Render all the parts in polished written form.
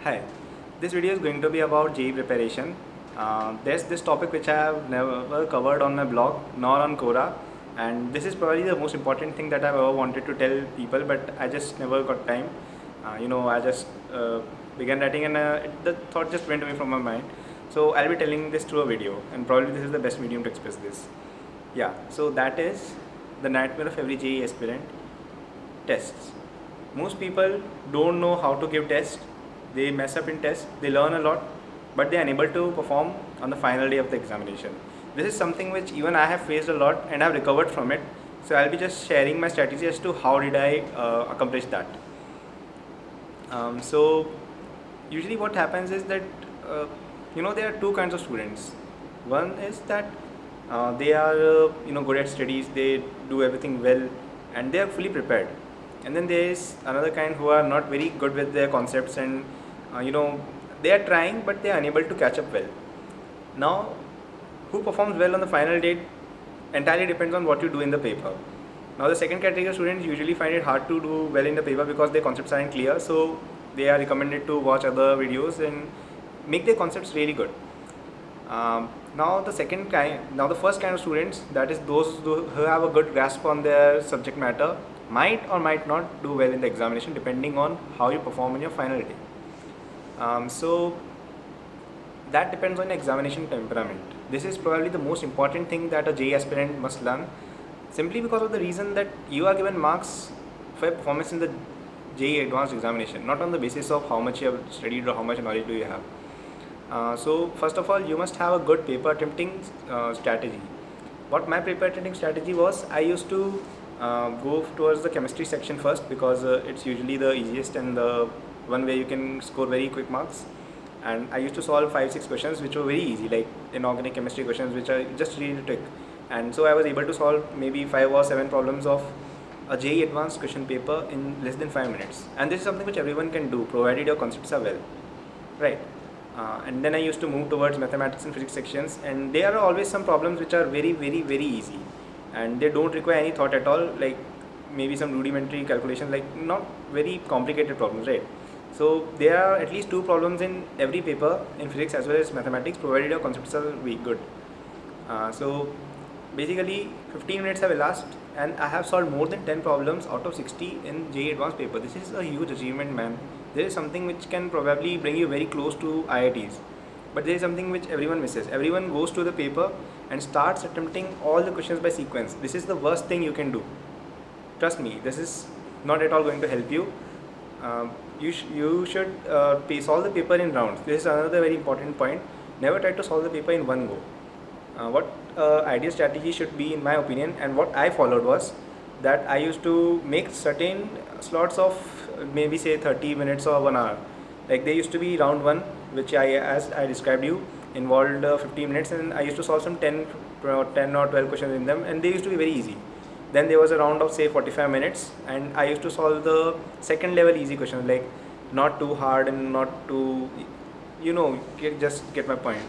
Hi, this video is going to be about JEE preparation. There's this topic which I have never covered on my blog nor on Quora, and this is probably the most important thing that I've ever wanted to tell people, but I just never got time. I just began writing and the thought just went away from my mind. So I'll be telling this through a video, and probably this is the best medium to express this. Yeah, so that is the nightmare of every JEE aspirant: tests. Most people don't know how to give tests. They mess up in tests, they learn a lot, but they are unable to perform on the final day of the examination. This is something which even I have faced a lot and I have recovered from it. So I'll be just sharing my strategy as to how did I accomplish that. So usually what happens is that there are two kinds of students. One is that they are good at studies, they do everything well and they are fully prepared. And then there is another kind who are not very good with their concepts and they are trying but they are unable to catch up well. Now who performs well on the final date entirely depends on what you do in the paper. Now the second category of students usually find it hard to do well in the paper because their concepts aren't clear, so they are recommended to watch other videos and make their concepts really good. Now the first kind of students, that is those who have a good grasp on their subject matter, might or might not do well in the examination depending on how you perform in your final day. So that depends on examination temperament. This is probably the most important thing that a JEE aspirant must learn, simply because of the reason that you are given marks for your performance in the JEE advanced examination, not on the basis of how much you have studied or how much knowledge do you have. So first of all, you must have a good paper attempting strategy. What my paper attempting strategy was, I used to go towards the chemistry section first because it's usually the easiest and the one where you can score very quick marks. And I used to solve 5-6 questions which were very easy, like inorganic chemistry questions which are just really trick. And so I was able to solve maybe 5 or 7 problems of a JEE advanced question paper in less than 5 minutes. And this is something which everyone can do provided your concepts are well, right? And then I used to move towards mathematics and physics sections, and there are always some problems which are very easy and they don't require any thought at all, like maybe some rudimentary calculation, like not very complicated problems, right? So there are at least 2 problems in every paper in physics as well as mathematics, provided your concepts are very good. So basically 15 minutes have elapsed and I have solved more than 10 problems out of 60 in JEE advanced paper. This is a huge achievement, man. There is something which can probably bring you very close to IITs, but there is something which everyone misses. Everyone goes to the paper and starts attempting all the questions by sequence. This is the worst thing you can do. Trust me, this is not at all going to help you. You should solve the paper in rounds. This is another very important point. Never try to solve the paper in one go. What ideal strategy should be, in my opinion, and what I followed was that I used to make certain slots of maybe say 30 minutes or 1 hour. Like there used to be round 1, which as I described you, involved 15 minutes, and I used to solve some 10 or 12 questions in them, and they used to be very easy. Then there was a round of say 45 minutes and I used to solve the second level easy questions, like not too hard and not too, just get my point.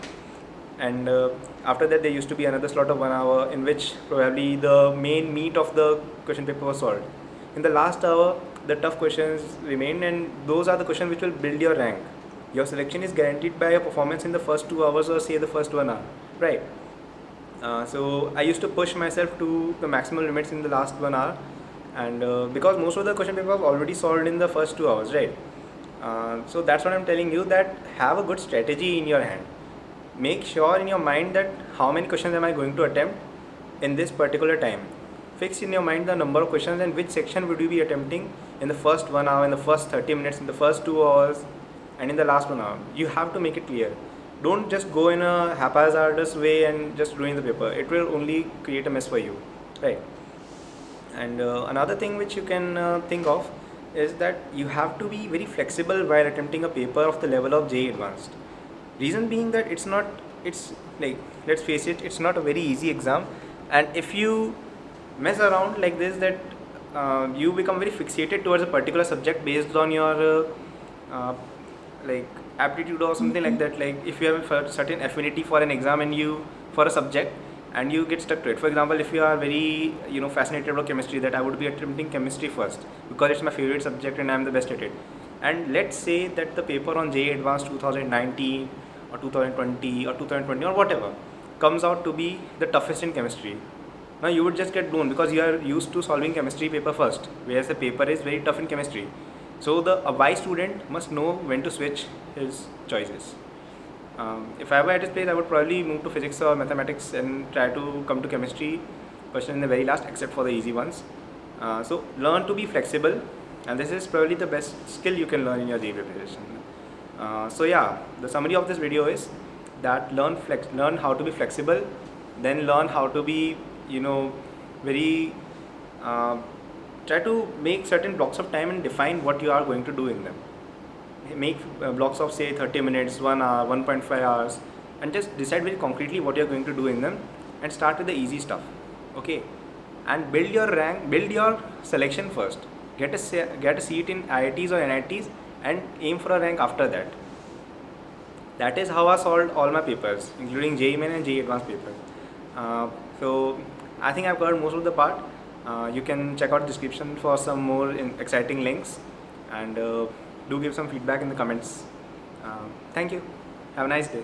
And after that there used to be another slot of 1 hour in which probably the main meat of the question paper was solved. In the last hour the tough questions remain, and those are the questions which will build your rank. Your selection is guaranteed by your performance in the first 2 hours or say the first 1 hour, right? So I used to push myself to the maximum limits in the last 1 hour, and because most of the question paper was already solved in the first 2 hours, right? So that's what I'm telling you, that have a good strategy in your hand. Make sure in your mind that how many questions am I going to attempt in this particular time. Fix in your mind the number of questions and which section would you be attempting in the first 1 hour, in the first 30 minutes, in the first 2 hours, and in the last 1 hour. You have to make it clear. Don't just go in a haphazardous way and just ruin the paper. It will only create a mess for you, right? And another thing which you can think of is that you have to be very flexible while attempting a paper of the level of JEE advanced. Reason being that it's like, let's face it, it's not a very easy exam, and if you mess around like this, that you become very fixated towards a particular subject based on your like aptitude or something like that. Like if you have a certain affinity for an exam and for a subject and you get stuck to it. For example, if you are very fascinated about chemistry, that I would be attempting chemistry first because it's my favorite subject and I'm the best at it. And let's say that the paper on JEE Advanced 2019 or 2020 or 2020 or whatever comes out to be the toughest in chemistry. Now you would just get blown because you are used to solving chemistry paper first, whereas the paper is very tough in chemistry. So a wise student must know when to switch his choices. If I were at his place, I would probably move to physics or mathematics and try to come to chemistry question in the very last, except for the easy ones. So learn to be flexible, and this is probably the best skill you can learn in your JEE preparation. So yeah, the summary of this video is that learn how to be flexible, then learn how to be very try to make certain blocks of time and define what you are going to do in them. Make blocks of say 30 minutes, 1 hour, 1.5 hours, and just decide very concretely what you are going to do in them, and start with the easy stuff. Okay, and build your rank, build your selection first. Get a seat in IITs or NITs and aim for a rank after that. That is how I solved all my papers, including JEE Main and JEE Advanced papers. So I think I've covered most of the part. You can check out the description for some more exciting links, and do give some feedback in the comments. Thank you. Have a nice day.